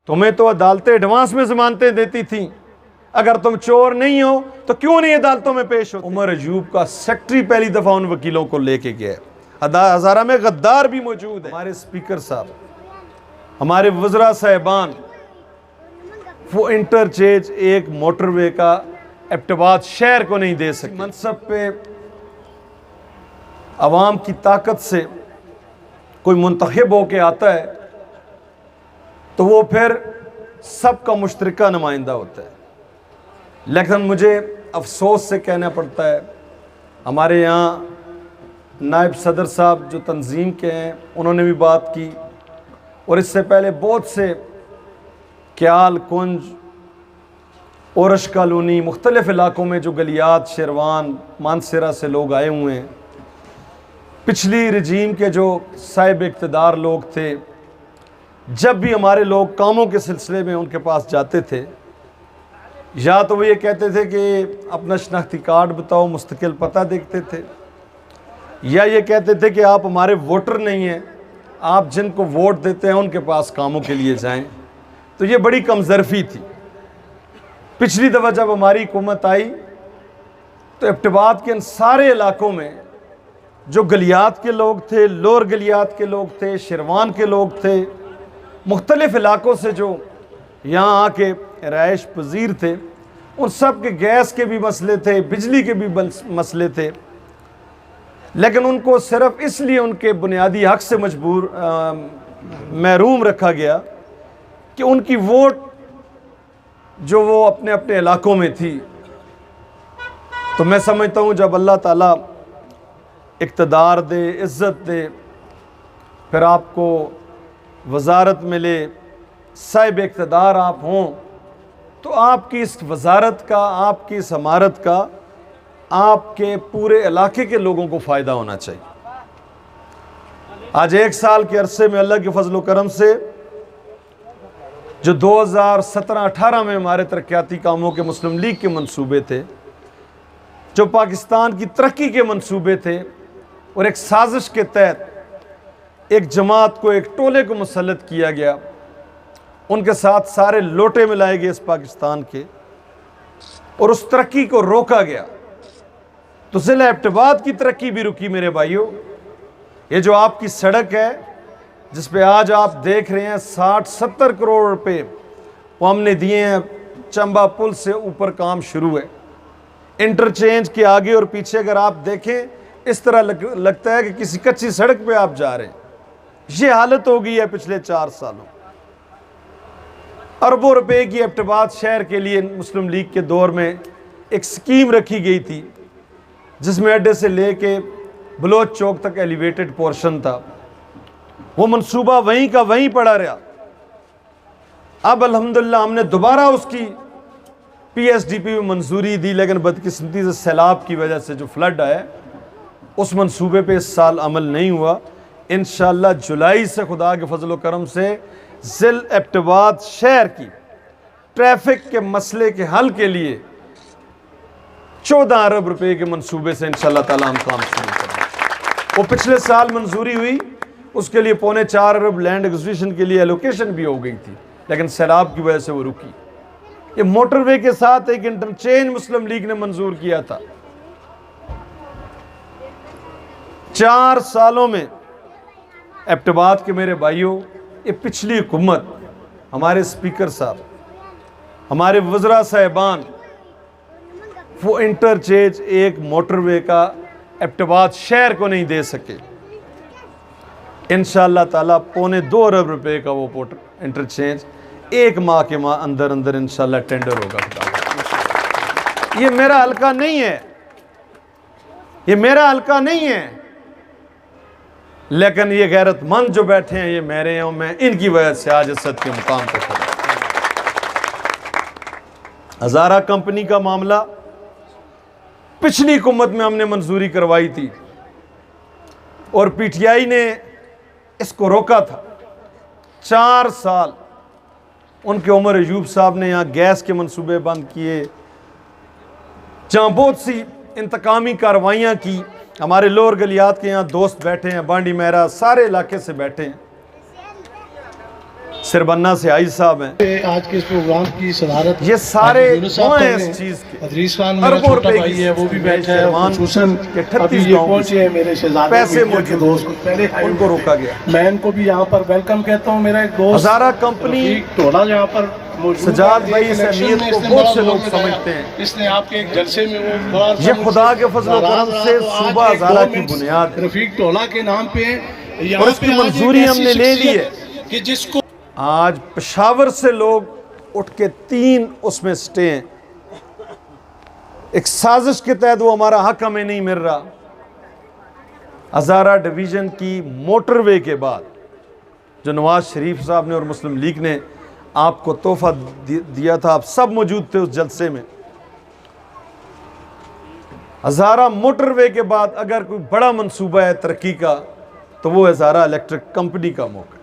तुम्हें तो अदालतें एडवांस में जमानतें देती थी, अगर तुम चोर नहीं हो तो क्यों नहीं अदालतों में पेश हो। उमर अयूब का सेक्रेटरी पहली दफा उन वकीलों को लेके गया। हज़ारा में गद्दार भी मौजूद है। हमारे स्पीकर साहब, हमारे वज़रा साहिबान, वो इंटरचेंज एक मोटरवे का एबटाबाद शहर को नहीं दे सके। मनसब पे अवाम की ताकत से कोई मुंतखब होके आता है तो वो फिर सबका मुश्तरका नुमाइंदा होता है। लेकिन मुझे अफसोस से कहना पड़ता है, हमारे यहाँ नायब सदर साहब जो तंजीम के हैं उन्होंने भी बात की, और इससे पहले बहुत से क्याल कुंज, औरश कॉलोनी, मुख्तलिफ इलाकों में जो गलियात, शेरवान, मानसरा से लोग आए हुए हैं, पिछली रजीम के जो साहिब इक़्तिदार लोग थे, जब भी हमारे लोग कामों के सिलसिले में उनके पास जाते थे, या तो वो ये कहते थे कि अपना शनाख्ती कार्ड बताओ, मुस्तकिल पता देखते थे, या ये कहते थे कि आप हमारे वोटर नहीं हैं, आप जिनको वोट देते हैं उनके पास कामों के लिए जाएं। तो ये बड़ी कमज़रफ़ी थी। पिछली दफ़ा जब हमारी हुकूमत आई तो एबटाबाद के इन सारे इलाकों में जो गलियात के लोग थे, लोअर गलियात के लोग थे, शेरवान के लोग थे, मुख्तलिफ इलाकों से जो यहाँ आके रहायश पजीर थे, उन सब के गैस के भी मसले थे, बिजली के भी मसले थे। लेकिन उनको सिर्फ इसलिए उनके बुनियादी हक से महरूम रखा गया कि उनकी वोट जो वो अपने अपने इलाकों में थी। तो मैं समझता हूँ जब अल्लाह ताला इक़्तिदार दे, इज़्ज़त दे, फिर आपको वज़ारत मिले, साहिब इक़्तिदार आप हों, तो आपकी इस वज़ारत का, आपकी इस इमारत का आपके पूरे इलाके के लोगों को फ़ायदा होना चाहिए। आज 1 साल के अरसे में अल्लाह के फजल करम से जो 2017-18 में हमारे तरक्याती कामों के मुस्लिम लीग के मंसूबे थे, जो पाकिस्तान की तरक्की के मंसूबे थे, और एक साजिश के तहत एक जमात को, एक टोले को मुसल्लत किया गया, उनके साथ सारे लोटे मिलाए गए इस पाकिस्तान के, और उस तरक्की को रोका गया। तो ज़िला एबटाबाद की तरक्की भी रुकी मेरे भाइयों। ये जो आपकी सड़क है जिस पे आज आप देख रहे हैं 60-70 करोड़ रुपए वो हमने दिए हैं, चंबा पुल से ऊपर काम शुरू है। इंटरचेंज के आगे और पीछे अगर आप देखें, इस तरह लगता है कि किसी कच्ची सड़क पे आप जा रहे हैं। ये हालत हो गई है पिछले 4 सालों। अरबों रुपए की एबटाबाद शहर के लिए मुस्लिम लीग के दौर में एक स्कीम रखी गई थी, जिसमें अड्डे से लेके बलोच चौक तक एलिवेटेड पोर्शन था। वो मंसूबा वहीं का वहीं पड़ा रहा। अब अल्हम्दुलिल्लाह हमने दोबारा उसकी PSDP में मंजूरी दी, लेकिन बदकिस्मती से सैलाब की वजह से जो फ्लड आया, उस मंसूबे पे इस साल अमल नहीं हुआ। इंशाअल्लाह जुलाई से खुदा के फजल करम से ज़िल एबटाबाद शहर की ट्रैफिक के मसले के हल के लिए 14 अरब रुपए के मंसूबे से इंशाअल्लाह ताला हम काम शुरू करेंगे। वो पिछले साल मंजूरी हुई, उसके लिए 4.25 अरब लैंड एक्विजिशन के लिए एलोकेशन भी हो गई थी, लेकिन सैलाब की वजह से वो रुकी। ये मोटरवे के साथ एक इंटरचेंज मुस्लिम लीग ने मंजूर किया था। 4 सालों में एबटाबाद के मेरे भाइयों, ये पिछली हुकूमत, हमारे स्पीकर साहब, हमारे वज़रा साहिबान, वो इंटरचेंज एक मोटरवे का एबटाबाद शहर को नहीं दे सके। इंशाअल्लाह ताला 2.25 अरब रुपए का वो इंटरचेंज 1 माह के अंदर अंदर इंशाअल्लाह टेंडर होगा। ये मेरा हल्का नहीं है, ये मेरा हल्का नहीं है, लेकिन ये गैरतमंद जो बैठे हैं ये मेरे हैं, और मैं इनकी वजह से आज इज्जत के मुकाम पर खड़ा। हज़ारा कंपनी का मामला पिछली हुकूमत में हमने मंजूरी करवाई थी, और PTI ने इसको रोका था। 4 साल उनके उमर अयूब साहब ने यहाँ गैस के मंसूबे बंद किए, जहाँ बहुत सी इंतकामी कार्रवाइयाँ की। हमारे लोअर गलियात के यहाँ दोस्त बैठे हैं, बांडी मेरा, सारे इलाके से बैठे हैं। सिरबन्ना से आई साहब हैं। आज के इस प्रोग्राम की सदारत ये सारे साहब हैं इस चीज़ के। अदरीस खान मेरा छोटा भाई है, वो भी बैठा है। खुसूसन अभी ये पहुंचे हैं मेरे शहजादे पैसे के दोस्त पहले उनको रोका गया। मैं इनको भी यहाँ पर वेलकम कहता हूँ। मेरा एक दोस्त हज़ारा कंपनी टोला यहाँ पर सजाद भाई इस अहमियत को बहुत से लोग समझते हैं। इसने आपके एक जलसे में वो ये खुदा के फजल करम से सूबा हज़ारा की बुनियाद है। रफीक टोला के नाम पे और इसकी मंजूरी हमने ले ली है कि जिसको आज पेशावर से लोग उठ के 3 उसमें स्टे हैं। एक साजिश के तहत वो हमारा हक हमें नहीं मिल रहा। हज़ारा डिवीज़न की मोटरवे के बाद जो नवाज शरीफ साहब ने और मुस्लिम लीग ने आपको तोहफा दिया था, आप सब मौजूद थे उस जलसे में। हज़ारा मोटरवे के बाद अगर कोई बड़ा मंसूबा है तरक्की का तो वो हज़ारा इलेक्ट्रिक कंपनी का मौका।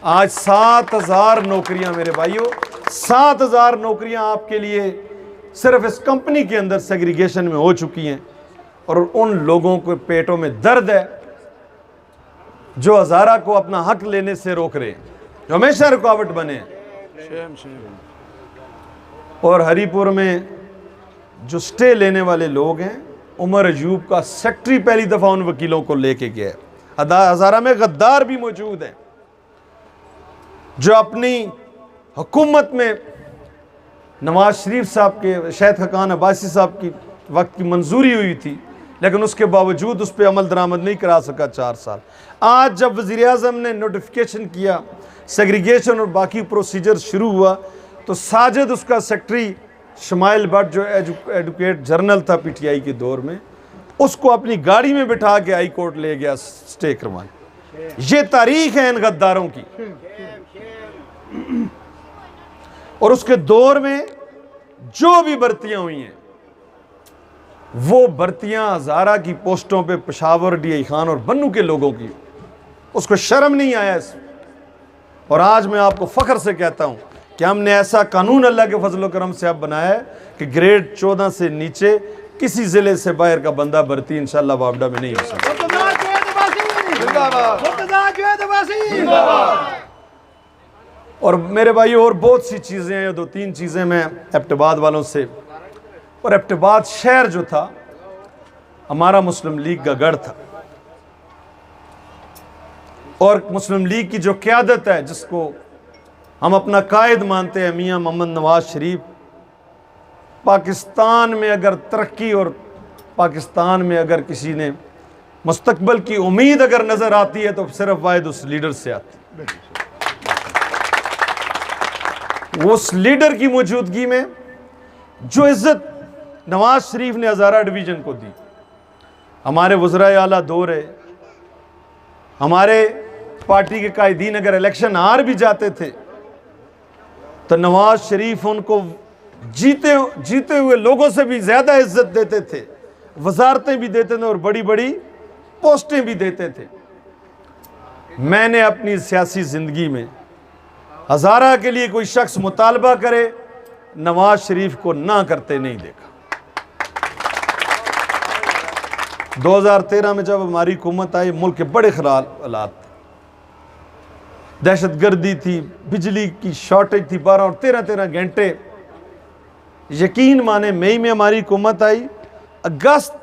आज 7000 नौकरियां मेरे भाइयों, 7000 नौकरियां आपके लिए सिर्फ इस कंपनी के अंदर सेग्रीगेशन में हो चुकी हैं। और उन लोगों को पेटों में दर्द है जो हज़ारा को अपना हक लेने से रोक रहे हैं, जो हमेशा रुकावट बने हैं। और हरीपुर में जो स्टे लेने वाले लोग हैं, उमर अयूब का सेक्रेटरी पहली दफ़ा उन वकीलों को लेके गया है। हज़ारा में गद्दार भी मौजूद हैं जो अपनी हुकूमत में नवाज शरीफ साहब के, शाहिद खकान अब्बासी साहब की वक्त की मंजूरी हुई थी, लेकिन उसके बावजूद उस पर अमल दरामद नहीं करा सका 4 साल। आज जब वज़ीर-ए-आज़म ने नोटिफिकेशन किया, सेग्रीगेशन और बाकी प्रोसीजर शुरू हुआ, तो साजिद उसका सेक्रेटरी शमाइल भट्ट जो एडवोकेट जनरल था पीटीआई के दौर में, उसको अपनी गाड़ी में बिठा के हाई कोर्ट ले गया स्टे करवाने। ये तारीख है इन गद्दारों की। और उसके दौर में जो भी भर्तियां हुई हैं वो भर्तियां हज़ारा की पोस्टों पे पेशावर, डीआई खान और बन्नू के लोगों की, उसको शर्म नहीं आया इसमें। और आज मैं आपको फ़ख्र से कहता हूं कि हमने ऐसा कानून अल्लाह के फजल करम से अब बनाया है कि ग्रेड 14 से नीचे किसी ज़िले से बाहर का बंदा भर्ती इंशाअल्लाह वापडा में नहीं हो सकता। और मेरे भाई और बहुत सी चीज़ें हैं, 2-3 चीज़ें मैं एबटाबाद वालों से, और एबटाबाद शहर जो था हमारा मुस्लिम लीग का गढ़ था। और मुस्लिम लीग की जो क़यादत है, जिसको हम अपना कायद मानते हैं, मियाँ मोहम्मद नवाज शरीफ, पाकिस्तान में अगर तरक्की और पाकिस्तान में अगर किसी ने मुस्तकबिल की उम्मीद अगर नज़र आती है तो सिर्फ वाहिद उस लीडर से आती है। उस लीडर की मौजूदगी में जो इज़्ज़त नवाज शरीफ ने हज़ारा डिवीज़न को दी, हमारे वज़राए आला दो रहे, हमारे पार्टी के कायदीन अगर इलेक्शन हार भी जाते थे तो नवाज शरीफ उनको जीते हुए लोगों से भी ज़्यादा इज़्ज़त देते थे, वजारतें भी देते थे और बड़ी बड़ी पोस्टें भी देते थे। मैंने अपनी सियासी ज़िंदगी में हज़ारा के लिए कोई शख्स मुतालबा करे, नवाज शरीफ को ना करते नहीं देखा। 2013 में जब हमारी हुकूमत आई, मुल्क के बड़े ख़राब हालात थे, दहशतगर्दी थी, बिजली की शॉर्टेज थी, 12 और 13 घंटे। यकीन माने मई में हमारी हुकूमत आई, अगस्त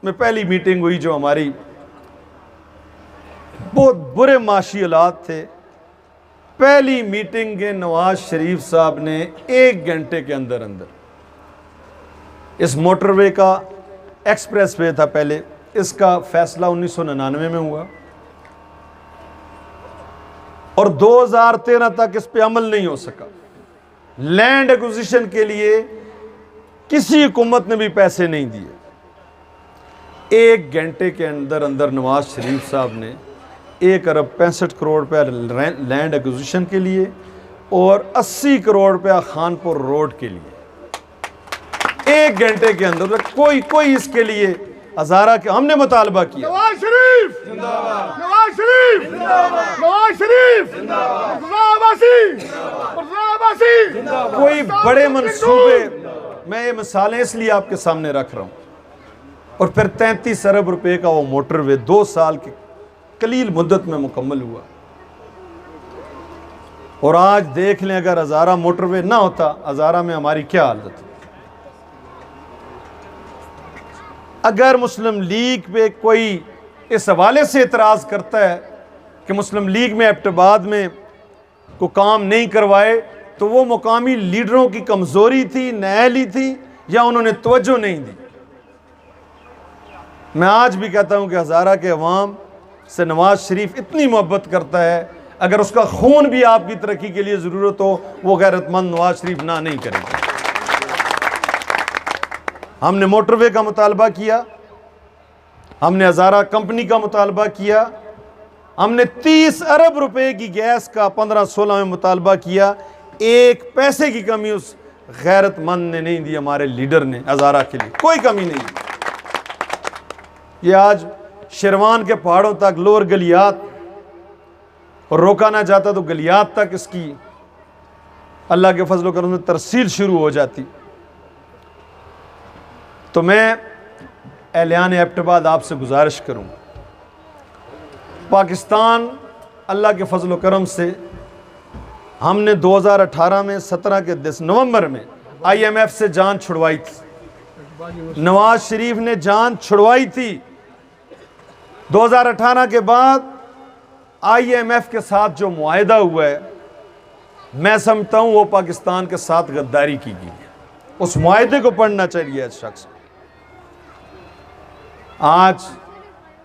में पहली मीटिंग हुई जो हमारी, बहुत बुरे माशी हालात थे। पहली मीटिंग के नवाज शरीफ साहब ने 1 घंटे के अंदर अंदर, इस मोटरवे का एक्सप्रेस वे था पहले, इसका फैसला 1999 में हुआ और 2013 तक इस पे अमल नहीं हो सका। लैंड एक्विजिशन के लिए किसी हुकूमत ने भी पैसे नहीं दिए। 1 घंटे के अंदर अंदर नवाज शरीफ साहब ने 1 अरब 65 करोड़ रुपया लैंड एक्विजिशन के लिए और 80 करोड़ रुपया खानपुर रोड के लिए 1 घंटे के अंदर। कोई इसके लिए हज़ारा के हमने मुतालबा किया। नवाज शरीफ जिंदाबाद, नवाज शरीफ जिंदाबाद, नवाज शरीफ जिंदाबाद, कोई बड़े मंसूबे, मैं ये मिसालें इसलिए आपके सामने रख रहा हूँ। और फिर 33 अरब रुपए का वो मोटरवे 2 साल की कलील मुद्दत में मुकम्मल हुआ। और आज देख लें, अगर हज़ारा मोटरवे ना होता, हज़ारा में हमारी क्या हालत है। अगर मुस्लिम लीग पे कोई इस हवाले से एतराज़ करता है कि मुस्लिम लीग में एबटाबाद में को काम नहीं करवाए, तो वो मुकामी लीडरों की कमज़ोरी थी, नाअहली थी, या उन्होंने तवज्जो नहीं दी। मैं आज भी कहता हूँ कि हज़ारा के अवाम से नवाज शरीफ इतनी मोहब्बत करता है, अगर उसका खून भी आपकी तरक्की के लिए ज़रूरत हो, वो गैरतमंद नवाज शरीफ ना नहीं करेगा। हमने मोटरवे का मुतालबा किया, हमने हज़ारा कंपनी का मुतालबा किया, हमने 30 अरब रुपए की गैस का 15-16 में मुतालबा किया। एक पैसे की कमी उस गैरतमंद ने नहीं दी, हमारे लीडर ने हज़ारा के लिए कोई कमी नहीं। ये आज शेरवान के पहाड़ों तक, लोअर गलियात, और रोका ना जाता तो गलियात तक इसकी अल्लाह के फजल करम से तरसील शुरू हो जाती। तो मैं एहलियान एबटाबाद आपसे गुजारिश करूँ, पाकिस्तान अल्लाह के फजल करम से हमने 2018 में 17 के नवंबर में IMF से जान छुड़वाई थी। नवाज शरीफ ने जान छुड़वाई थी। 2018 के बाद IMF के साथ जो मुआहिदा हुआ है, मैं समझता हूं वो पाकिस्तान के साथ गद्दारी की गई है। उस मुआहिदे को पढ़ना चाहिए इस शख्स। आज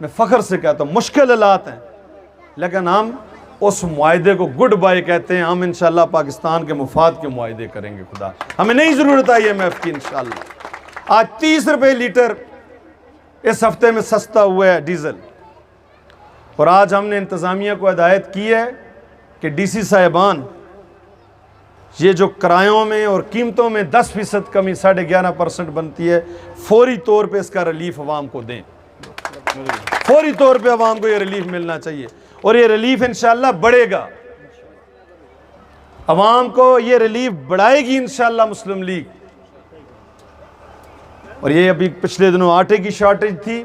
मैं फ़ख्र से कहता हूँ, मुश्किल हालात हैं, लेकिन हम उस मुआहिदे को गुड बाय कहते हैं। हम इंशाल्लाह पाकिस्तान के मुफाद के मुआहिदे करेंगे। खुदा, हमें नहीं ज़रूरत IMF की इंशाल्लाह। आज 30 रुपये लीटर इस हफ्ते में सस्ता हुआ है डीज़ल, और आज हमने इंतज़ामिया को हिदायत की है कि DC साहिबान ये जो किरायों में और कीमतों में 10% कमी 11.5% बनती है, फौरी तौर पे इसका रिलीफ अवाम को दें। फौरी तौर पे अवाम को ये रिलीफ मिलना चाहिए, और ये रिलीफ इंशाल्लाह बढ़ेगा। अवाम को ये रिलीफ बढ़ाएगी इंशाल्लाह मुस्लिम लीग। और ये अभी पिछले दिनों आटे की शॉर्टेज थी,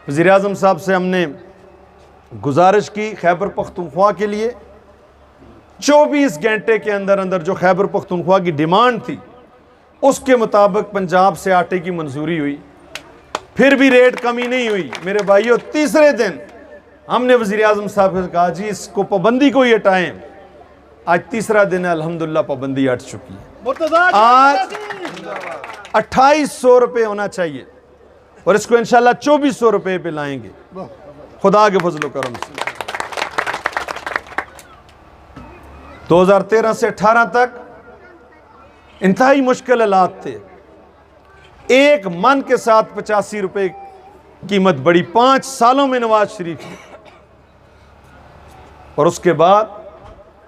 वज़ीर आज़म साहब से हमने गुजारिश की खैबर पख्तूनख्वा के लिए 24 घंटे के अंदर अंदर जो खैबर पख्तूनख्वा की डिमांड थी उसके मुताबिक पंजाब से आटे की मंजूरी हुई। फिर भी रेट कमी नहीं हुई। मेरे भाइयों, तीसरे दिन हमने वज़ीर आज़म साहब से कहा, जी इसको पाबंदी को ही हटाएं। आज तीसरा दिन है, अल्हम्दुलिल्लाह पाबंदी हट चुकी है। आज 2800 रुपये होना चाहिए, और इसको इंशाल्लाह 2400 रुपये पे लाएंगे खुदा के फजल करम से। 2013 से 18 तक इंतहाई मुश्किल हालात थे। एक मन के साथ 85 रुपये कीमत बढ़ी 5 सालों में नवाज शरीफ ने। और उसके बाद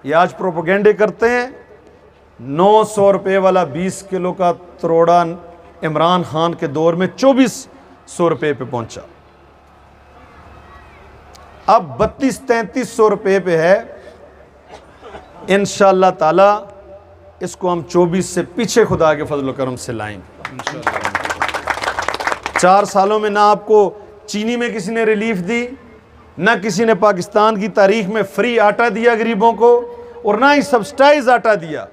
ये आज प्रोपेगेंडे करते हैं 900 रुपये वाला 20 किलो का तरोड़ा इमरान खान के दौर में 2400 रुपये पे पहुंचा। अब 3200-3300 रुपये पे है। इंशाअल्लाह ताला इसको हम 24 से पीछे खुदा के फजल करम से लाएंगे। 4 सालों में ना आपको चीनी में किसी ने रिलीफ दी, ना किसी ने पाकिस्तान की तारीख में फ्री आटा दिया गरीबों को, और ना ही सब्सिडाइज आटा दिया।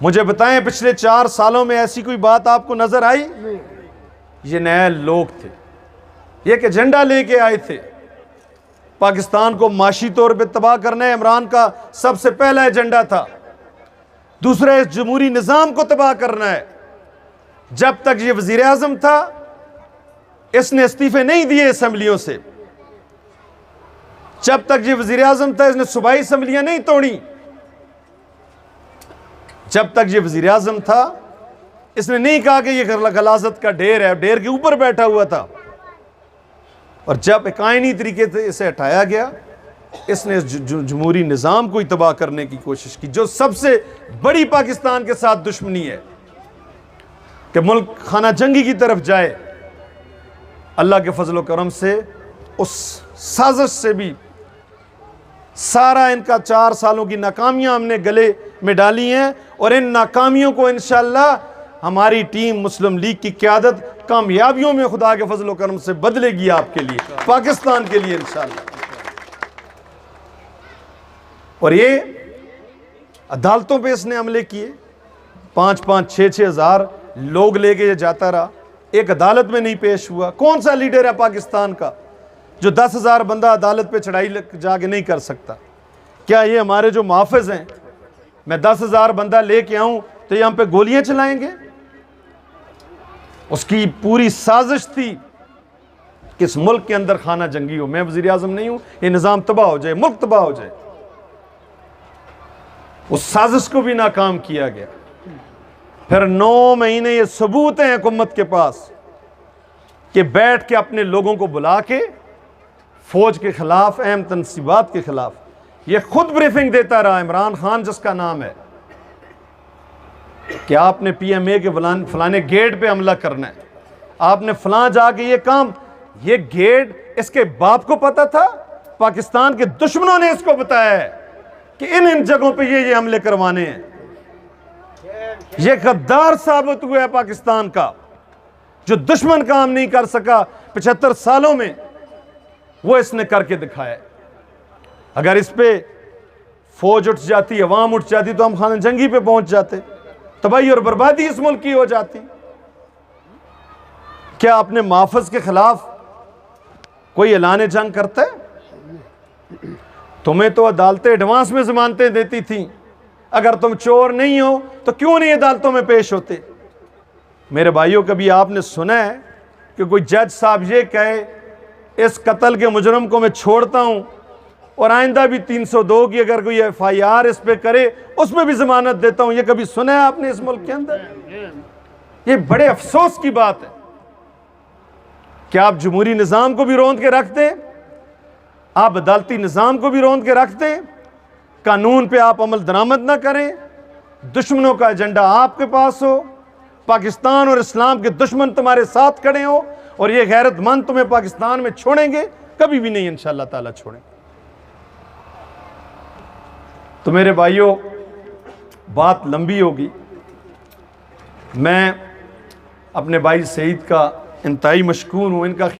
मुझे बताएं, पिछले 4 सालों में ऐसी कोई बात आपको नजर आई? ये नए लोग थे, ये एक एजेंडा लेके आए थे। पाकिस्तान को माशी तौर पे तबाह करना है, इमरान का सबसे पहला एजेंडा था। दूसरा, इस जमहूरी निज़ाम को तबाह करना है। जब तक ये वज़ीर आज़म था, इसने इस्तीफे नहीं दिए असम्बलियों से। जब तक ये वज़ीर आज़म था, इसने सूबाई असम्बलियां नहीं तोड़ी। जब तक ये वज़ीर आज़म था, इसने नहीं कहा कि ये गलाजत का ढेर है, ढेर के ऊपर बैठा हुआ था। और जब एक आईनी तरीके से इसे हटाया गया, इसने जमहूरी निज़ाम को ही तबाह करने की कोशिश की, जो सबसे बड़ी पाकिस्तान के साथ दुश्मनी है कि मुल्क खाना जंगी की तरफ जाए। अल्लाह के फजल करम से उस साजिश से भी सारा इनका 4 सालों की नाकामियां हमने गले में डाली हैं, और इन नाकामियों को इंशाअल्लाह हमारी टीम मुस्लिम लीग की क़यादत कामयाबियों में खुदा के फजल करम से बदलेगी, आपके लिए, पाकिस्तान के लिए इंशाअल्लाह। और ये अदालतों पे इसने हमले किए, 5-5, 6-6 हज़ार लोग लेके ये जाता रहा, एक अदालत में नहीं पेश हुआ। कौन सा लीडर है पाकिस्तान का जो 10,000 बंदा अदालत पे चढ़ाई जाके नहीं कर सकता? क्या ये हमारे जो मुहाफ़िज़ हैं, मैं 10,000 बंदा लेके आऊं तो ये हम पे गोलियां चलाएंगे? उसकी पूरी साजिश थी कि इस मुल्क के अंदर खाना जंगी हो, मैं वज़ीर आज़म नहीं हूं, ये निज़ाम तबाह हो जाए, मुल्क तबाह हो जाए। उस साजिश को भी नाकाम किया गया। फिर 9 महीने ये सबूत हैं हुकूमत के पास कि बैठ के अपने लोगों को बुला के फौज के खिलाफ, अहम तनसीबात के खिलाफ ये खुद ब्रीफिंग देता रहा, इमरान खान जिसका नाम है, कि आपने PMA के फलाने गेट पे हमला करना है, आपने फलां जाके ये काम, ये गेट इसके बाप को पता था, पाकिस्तान के दुश्मनों ने इसको बताया है कि इन जगहों पे ये हमले करवाने हैं। ये गद्दार साबित हुआ है पाकिस्तान का, जो दुश्मन काम नहीं कर सका 75 सालों में, वो इसने करके दिखाया। अगर इस पे फौज उठ जाती, अवाम उठ जाती, तो हम खाना जंगी पे पहुंच जाते, तबाही और बर्बादी इस मुल्क की हो जाती। क्या अपने मुहाफ़िज़ के खिलाफ कोई ऐलान जंग करता है? तुम्हें तो अदालतें एडवांस में जमानतें देती थी, अगर तुम चोर नहीं हो तो क्यों नहीं अदालतों में पेश होते? मेरे भाइयों, कभी आपने सुना है कि कोई जज साहब ये कहे इस कत्ल के मुजरम को मैं छोड़ता हूं और आइंदा भी 302 की अगर कोई FIR इस पे करे उसमें भी जमानत देता हूं? ये कभी सुना है आपने इस मुल्क के अंदर? ये बड़े अफसोस की बात है कि आप जमहूरी निज़ाम को भी रोंद के रखते हैं, आप अदालती निज़ाम को भी रोंद के रखते हैं, कानून पे आप अमल दरामद ना करें, दुश्मनों का एजेंडा आपके पास हो, पाकिस्तान और इस्लाम के दुश्मन तुम्हारे साथ खड़े हो, और ये गैरतमंद तुम्हें पाकिस्तान में छोड़ेंगे? कभी भी नहीं इंशाअल्लाह ताला छोड़ेंगे। तो मेरे भाइयों, बात लंबी होगी। मैं अपने भाई सईद का इंतहाई मशकूर हूँ, इनका